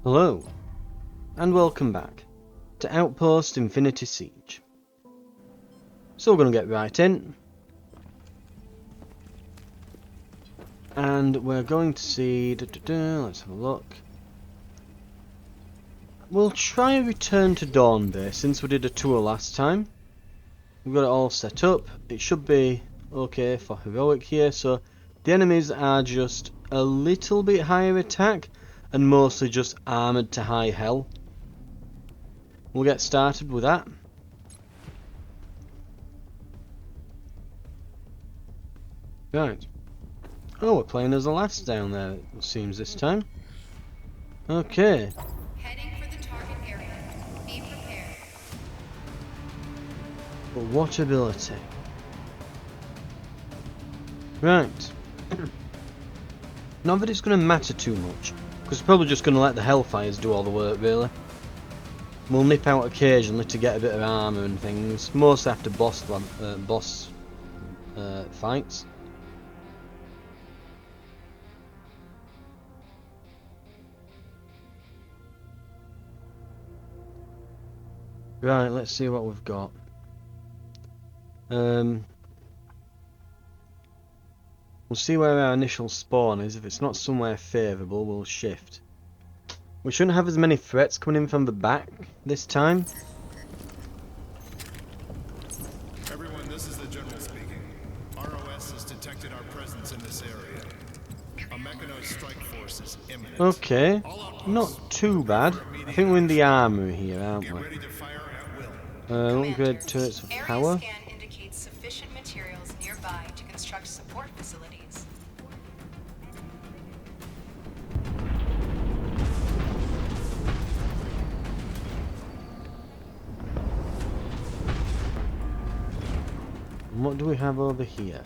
Hello, and welcome back to Outpost Infinity Siege. So we're going to get right in, and we're going to see, let's have a look. We'll try and return to Dawn Base since we did a tour last time. We've got it all set up. It should be okay for heroic here, so the enemies are just a little bit higher attack and mostly just armoured to high hell. We'll get started with that. Right. Oh, we're playing as the last down there, it seems this time. Okay. Heading for the target area. Be prepared. But what ability? Right. Not that it's going to matter too much, because we're probably just going to let the Hellfires do all the work, really. We'll nip out occasionally to get a bit of armour and things, mostly after boss fights. Right, let's see what we've got. We'll see where our initial spawn is. If it's not somewhere favourable, we'll shift. We shouldn't have as many threats coming in from the back this time. Everyone, this is the General speaking. ROS has detected our presence in this area. A mechanized strike force is imminent. Okay, not too bad. I think we're in the armory here, aren't Get we? ready to fire at will. Upgrade turrets of Area power. scan indicates sufficient materials nearby to construct support facilities. And what do we have over here?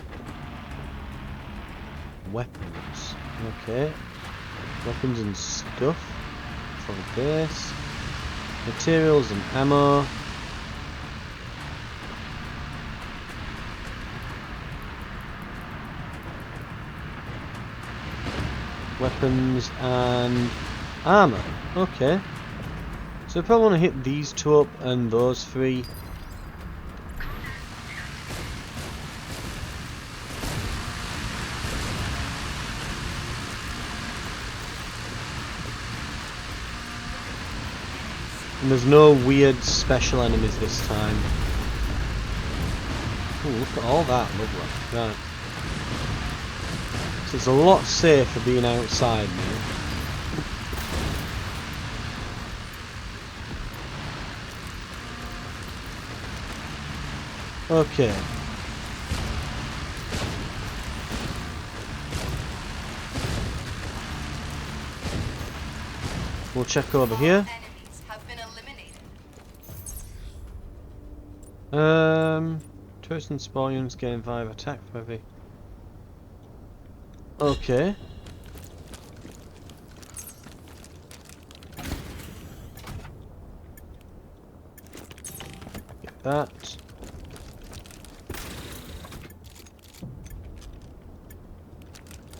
Weapons. Okay. Weapons and stuff for the base. Materials and ammo. Weapons and armor. Okay. So I probably want to hit these two up and those three. And there's no weird special enemies this time. Ooh, look at all that, lovely. Right. So it's a lot safer being outside now. Okay. We'll check over here. Enemies have been eliminated. Turrets and spore units gain 5 attack for every. Okay. Get that.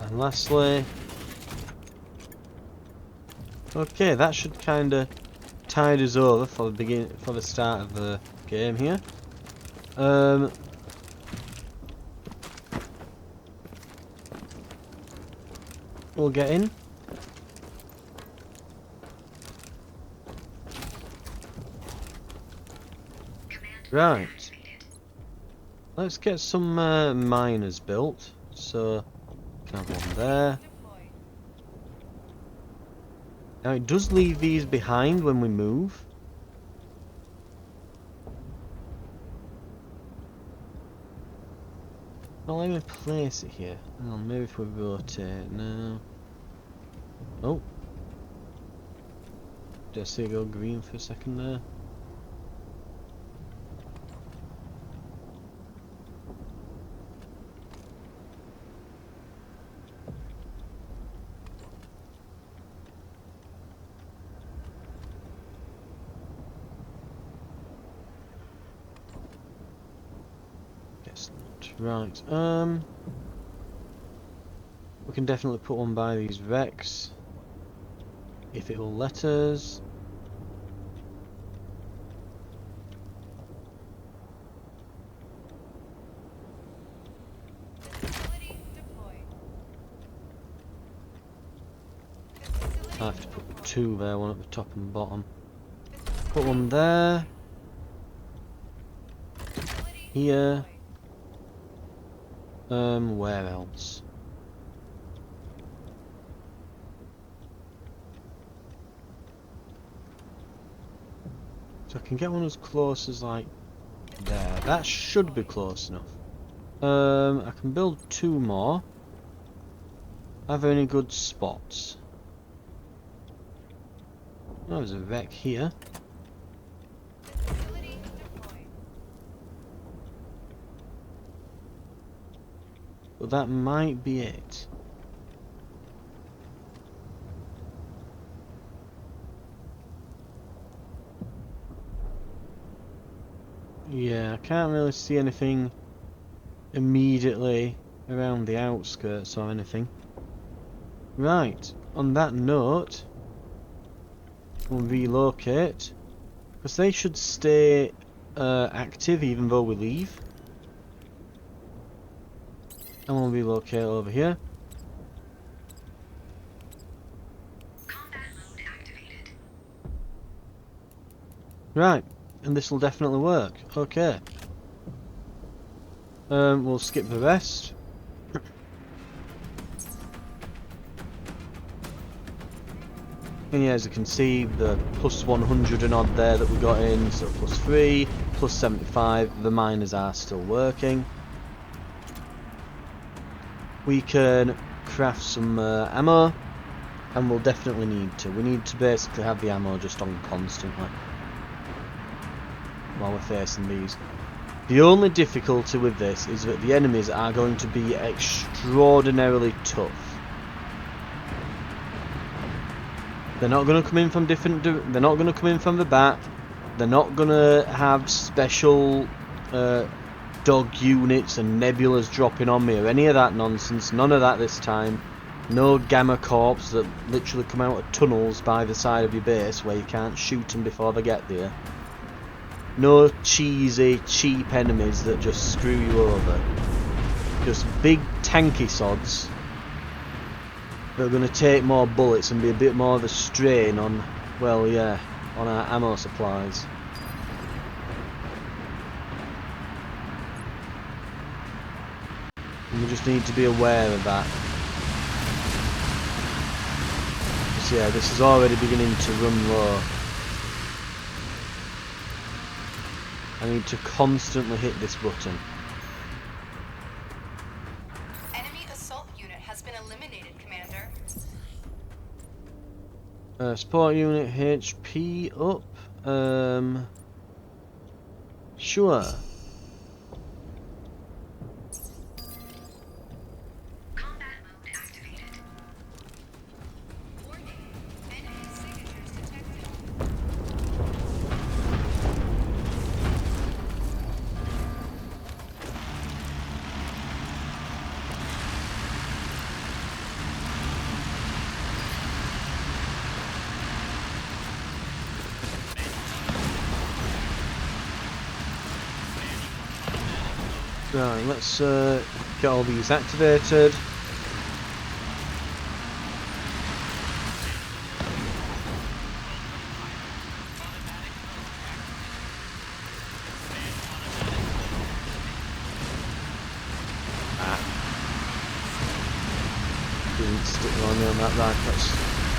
And lastly. Okay, that should kinda tide us over for the start of the game here. We'll get in. Right. Let's get some miners built. So, can have one there. Now it does leave these behind when we move. Well, let me place it here. Oh, maybe if we rotate now. Oh. Did I see it go green for a second there? Guess not. Right. We can definitely put one by these wrecks. if it will let us. Facility deployed. I have to put two there, one at the top and bottom. Put one there. Here. Where else? So I can get one as close as like there. That should be close enough. I can build two more. Are there any good spots? Oh, there's a wreck here. Facility deployed. But that might be it. Yeah, I can't really see anything immediately around the outskirts or anything. Right, on that note, we'll relocate. Because they should stay active even though we leave. And we'll relocate over here. Combat mode activated. Right, and this will definitely work. Okay. We'll skip the rest. And yeah, as you can see, the plus 100 and odd there that we got in, so plus 3, plus 75, the miners are still working. We can craft some ammo, and we'll definitely need to. We need to basically have the ammo just on constantly while we're facing these. The only difficulty with this is that the enemies are going to be extraordinarily tough. They're not going to come in from different. They're not going to come in from the back. They're not going to have special dog units and nebulas dropping on me or any of that nonsense. None of that this time. No gamma corps that literally come out of tunnels by the side of your base where you can't shoot them before they get there. No cheesy, cheap enemies that just screw you over. Just big tanky sods that are going to take more bullets and be a bit more of a strain on, well, yeah, on our ammo supplies. And we just need to be aware of that. Because, yeah, this is already beginning to run low. I need to constantly hit this button. Enemy assault unit has been eliminated, Commander. Support unit HP up. Sure. Combat mode activated. Warning. Enemy signatures detected. Right, let's get all these activated. Didn't stick on me on that. Right, let's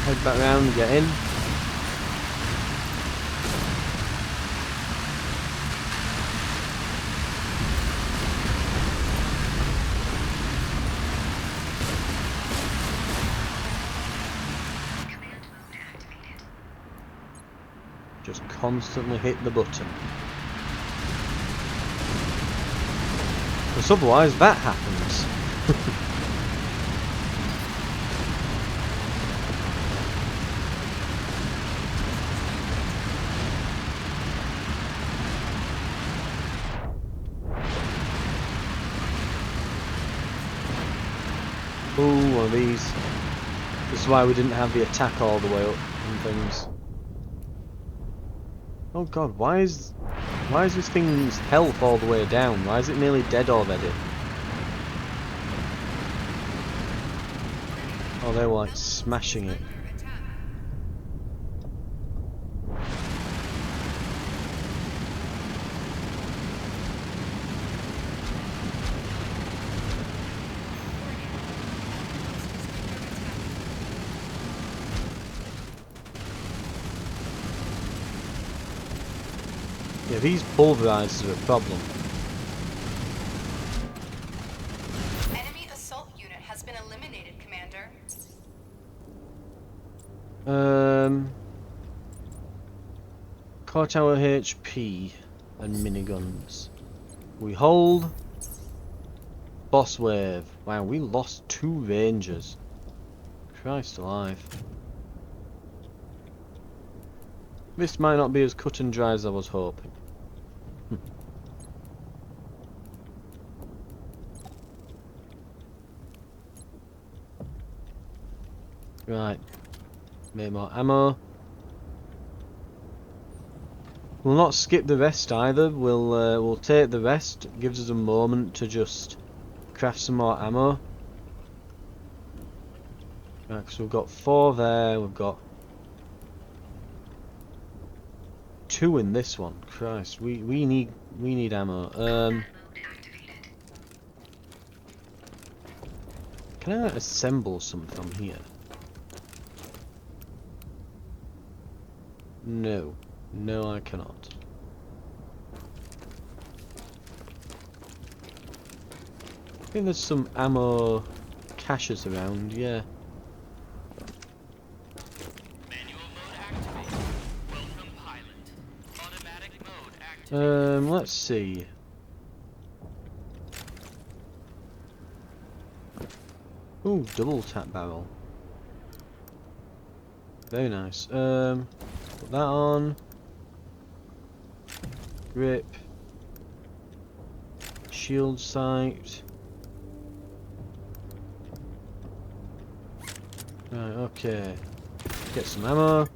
head back round and get in. Just constantly hit the button. Because otherwise that happens. Ooh, one of these. This is why we didn't have the attack all the way up and things. Oh god, why is this thing's health all the way down? Why is it nearly dead already? Oh, they were like smashing it. Yeah, these pulverizers are a problem. Enemy assault unit has been eliminated, Commander. Core tower HP and miniguns. We hold. Boss wave. Wow, we lost 2 rangers. Christ alive. This might not be as cut and dry as I was hoping. Right. Make more ammo. We'll not skip the rest either. We'll take the rest. It gives us a moment to just craft some more ammo. Right, because we've got 4 there. We've got 2 in this one. Christ, we need ammo. Can I assemble some from here? No. No, I cannot. I think there's some ammo caches around, yeah. Manual mode activated. Welcome, pilot. Automatic mode activated. Let's see. Ooh, double tap barrel. Very nice. Put that on. Grip. Shield sight. Right, okay. Get some ammo.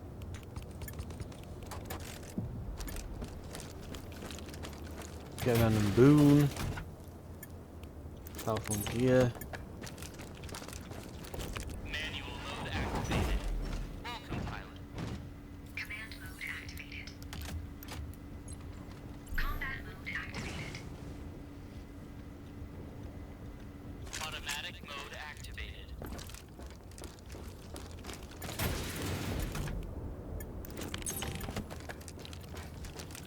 Get a random boon. Powerful gear. Manual mode activated. Welcome, pilot. Command mode activated. Combat mode activated. Automatic mode activated.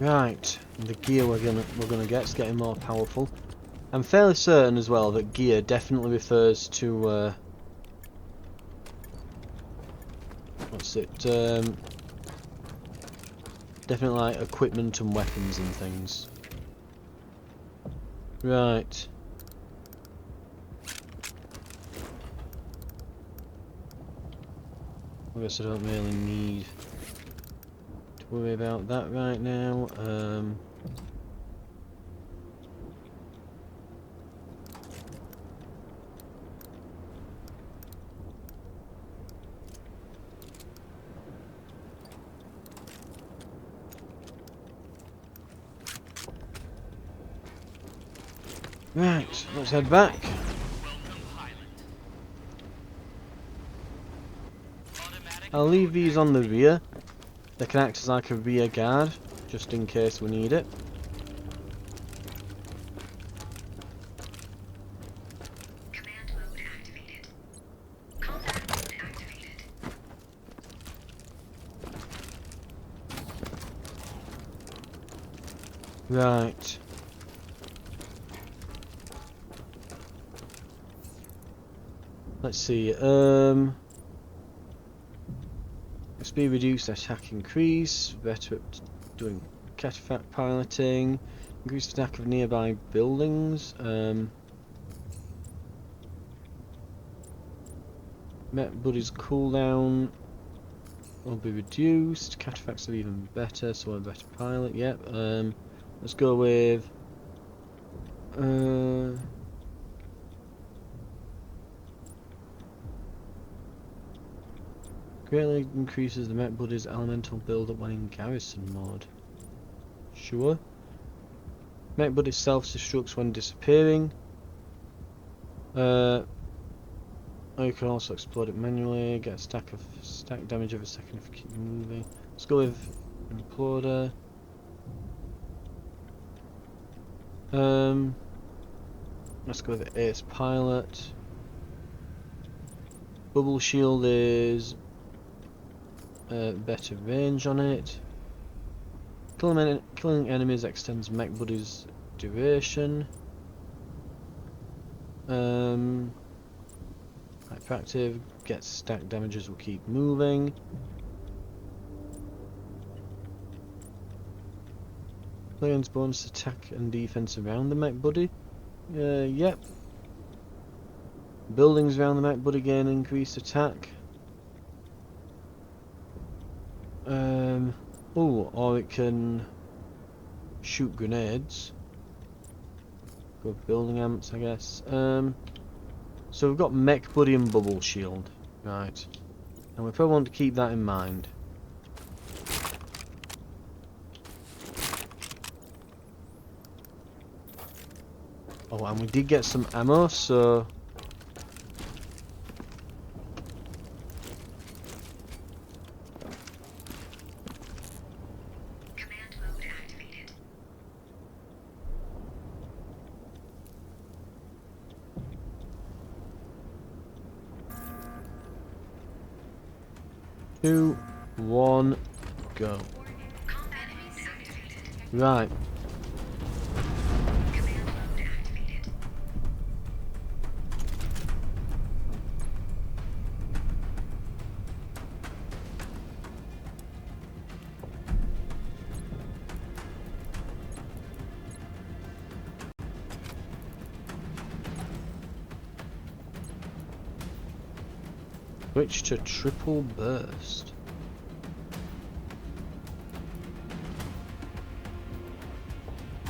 Right, the gear we're gonna get's getting more powerful. I'm fairly certain as well that gear definitely refers to what's it? Definitely like equipment and weapons and things. Right. I guess I don't really need to worry about that right now. Right, let's head back. Welcome, pilot. Automatic I'll leave these on the rear. They can act as like a rear guard, just in case we need it. Command mode activated. Combat mode activated. Right. Let's see. Speed reduced, attack increase. Better at doing cataphract piloting. Increased attack of nearby buildings. Met buddy's cooldown will be reduced. Cataphracts are even better, so I'm a better pilot. Yep. Let's go with. Greatly increases the mech buddy's elemental build-up when in garrison mode. Sure. Mech buddy self-destructs when disappearing. Or you can also explode it manually. Get a stack damage every second if you keep moving. Let's go with imploder. Let's go with the ace pilot. Bubble shield is better range on it. Killing enemies extends mech buddy's duration. Hyperactive gets stack damages will keep moving. Players bonus attack and defense around the mech buddy. Yep. Buildings around the mech buddy gain increased attack. Oh, or it can shoot grenades. Go with building amps, I guess. So we've got mech buddy and bubble shield, right? And we probably want to keep that in mind. Oh, and we did get some ammo, so Command mode activated. two, one, go. Combat mode activated. Right. Command mode activated. Switch to triple burst.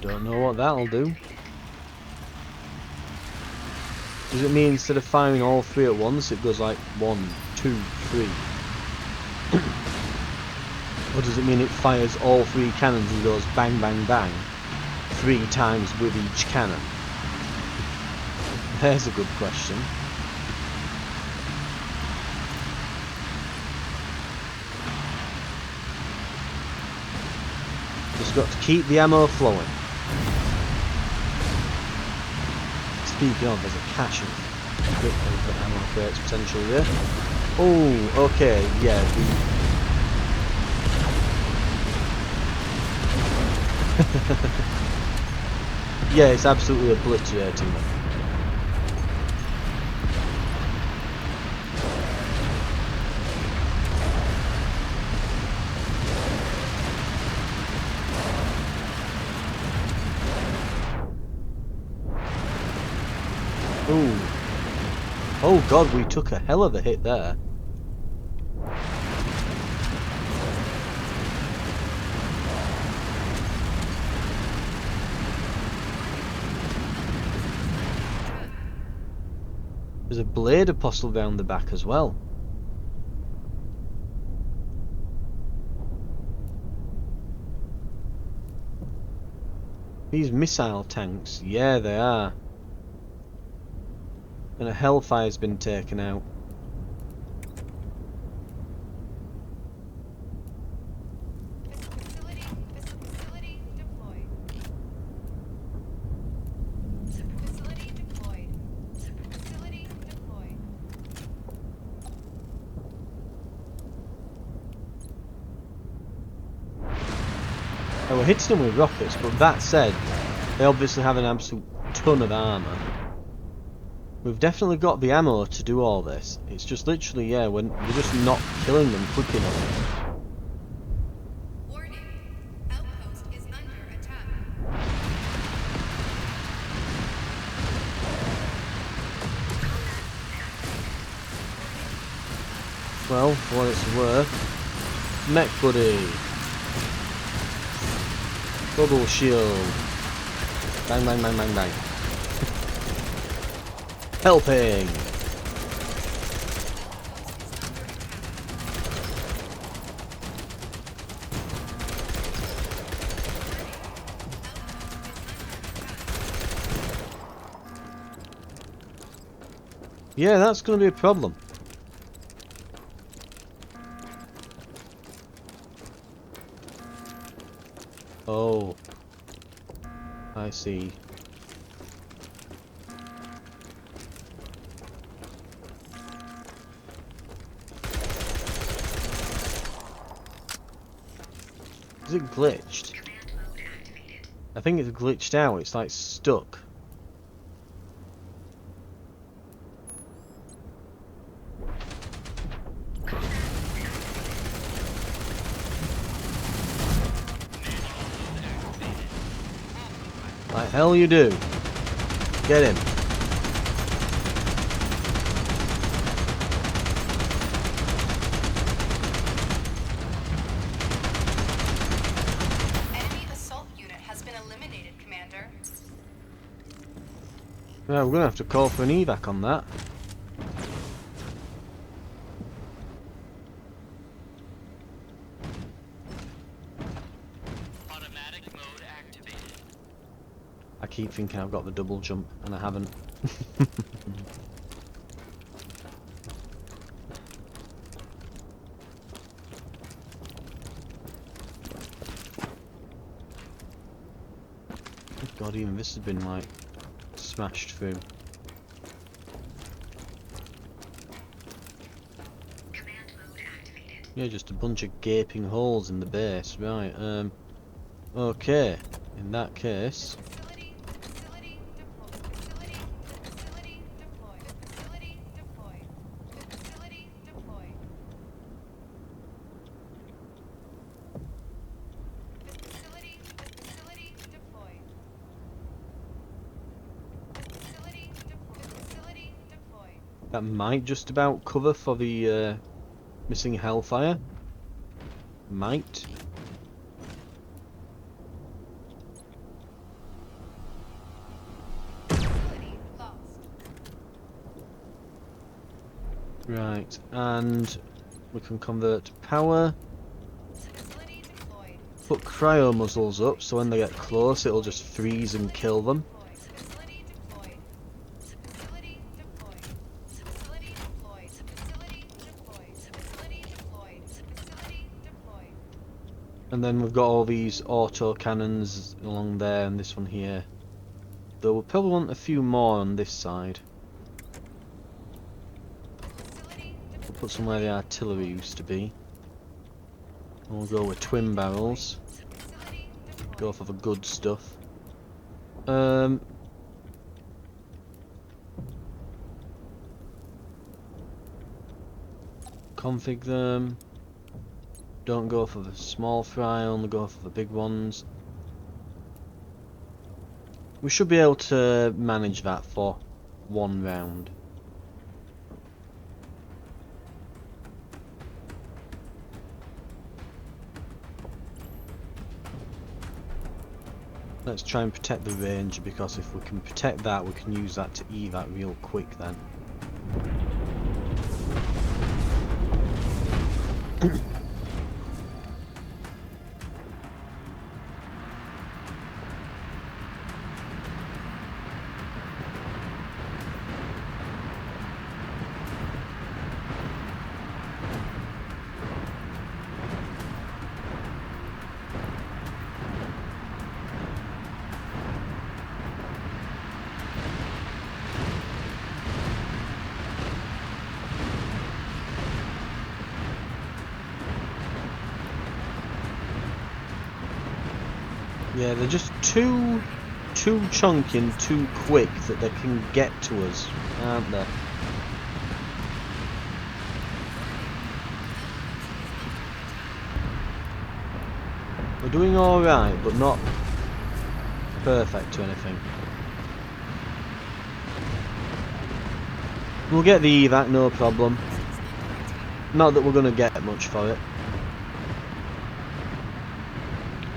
Don't know what that'll do. Does it mean instead of firing all three at once, it goes like 1, 2, 3? Or does it mean it fires all three cannons and goes bang, bang, bang 3 times with each cannon? There's a good question. Just got to keep the ammo flowing. Speaking of, there's a cache of ammo crates potentially there. Oh, okay, yeah. Yeah, it's absolutely obliterating them. Ooh. Oh god, we took a hell of a hit there. There's a blade apostle down the back as well. These missile tanks, yeah they are. And a Hellfire's been taken out. Facility deployed. Facility deployed. Facility deployed. Oh, we're hitting them with rockets, but that said, they obviously have an absolute ton of armour. We've definitely got the ammo to do all this. It's just literally, yeah, we're just not killing them quick enough. Warning. Outpost is under attack. Well, for what it's worth, mech buddy, bubble shield, bang bang bang bang bang, helping. Yeah, that's going to be a problem. Oh, I see. Is it glitched? I think it's glitched out. It's like stuck. Like hell you do. Get him. Enemy assault unit has been eliminated, Commander. Yeah, we're gonna have to call for an evac on that. Automatic mode activated. I keep thinking I've got the double jump, and I haven't. God, even this has been like smashed through. Yeah, just a bunch of gaping holes in the base. Right, okay. In that case, Facility deployed. Facility deployed. Facility deployed. Facility deployed. Facility deployed. Facility deployed. that might just about cover for the missing Hellfire. Might. Facility lost. Right, and we can convert to power. Facility deployed. Put cryo muzzles up so when they get close it'll just freeze and kill them. Facility deployed. Facility deployed. Facility deployed. Facility deployed. Facility deployed. Facility deployed. And then we've got all these auto cannons along there and this one here. Though we'll probably want a few more on this side. Facility We'll put some where the artillery used to be. And we'll go with twin barrels. Facility deployed. Go for the good stuff. Config them. Don't go for the small fry, only go for the big ones. We should be able to manage that for one round. Let's try and protect the range, because if we can protect that, we can use that to evac real quick then. Yeah, they're just too chunky and too quick that they can get to us, aren't they? We're doing alright, but not perfect or anything. We'll get the evac, no problem. Not that we're going to get much for it.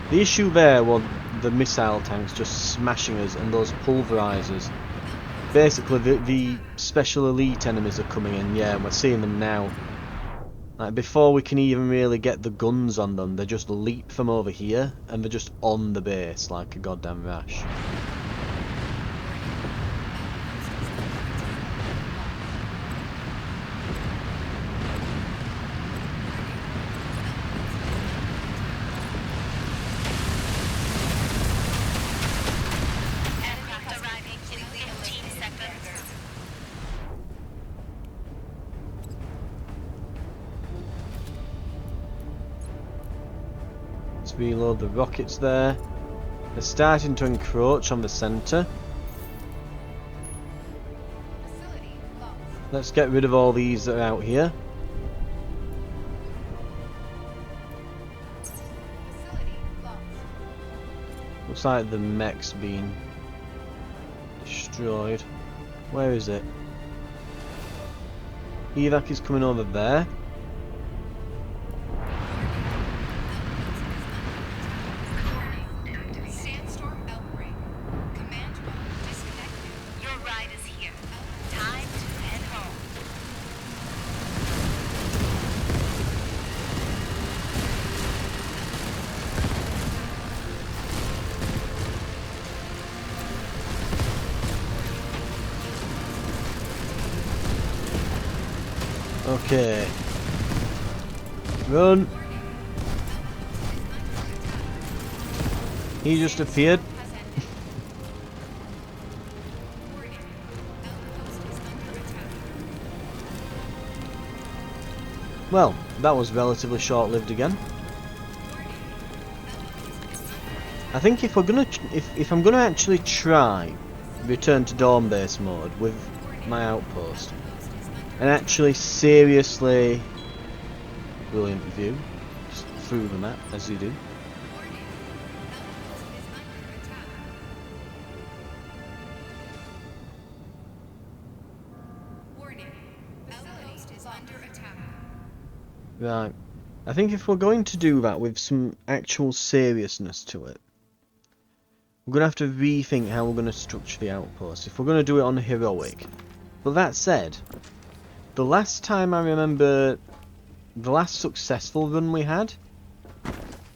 The issue there was the missile tanks just smashing us and those pulverizers. Basically, the special elite enemies are coming in, yeah, we're seeing them now. Like, before we can even really get the guns on them, they just leap from over here and they're just on the base like a goddamn rash. Let's reload the rockets there. They're starting to encroach on the centre. Facility lost. Let's get rid of all these that are out here. Facility lost. Looks like the mech's been destroyed. Where is it? Evac is coming over there. Sandstorm outbreak. Command mode disconnected. Your ride is here. Time to head home. Okay. Run. He just appeared. Has ended. Warning. Outpost is under attack. Well, that was relatively short-lived again. I think if we're gonna, if I'm gonna actually try return to dawn base mode with my outpost, and actually seriously, brilliant view, just through the map as you do. Warning. Outpost is under attack. Right. I think if we're going to do that with some actual seriousness to it, we're going to have to rethink how we're going to structure the outpost. If we're going to do it on heroic. But that said, the last time I remember, the last successful run we had,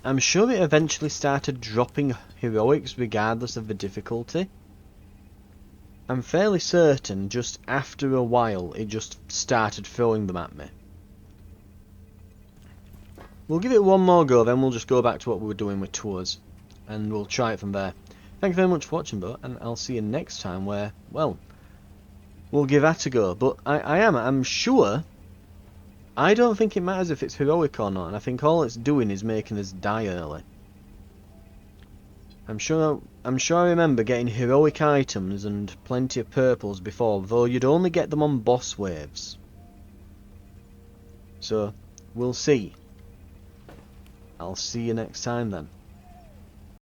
I'm sure it eventually started dropping heroics regardless of the difficulty. I'm fairly certain just after a while it just started throwing them at me. We'll give it one more go, then we'll just go back to what we were doing with tours, and we'll try it from there. Thank you very much for watching, though, and I'll see you next time where, well, we'll give that a go. But I'm sure, I don't think it matters if it's heroic or not, and I think all it's doing is making us die early. I'm sure I remember getting heroic items and plenty of purples before, though you'd only get them on boss waves. So, we'll see. I'll see you next time then.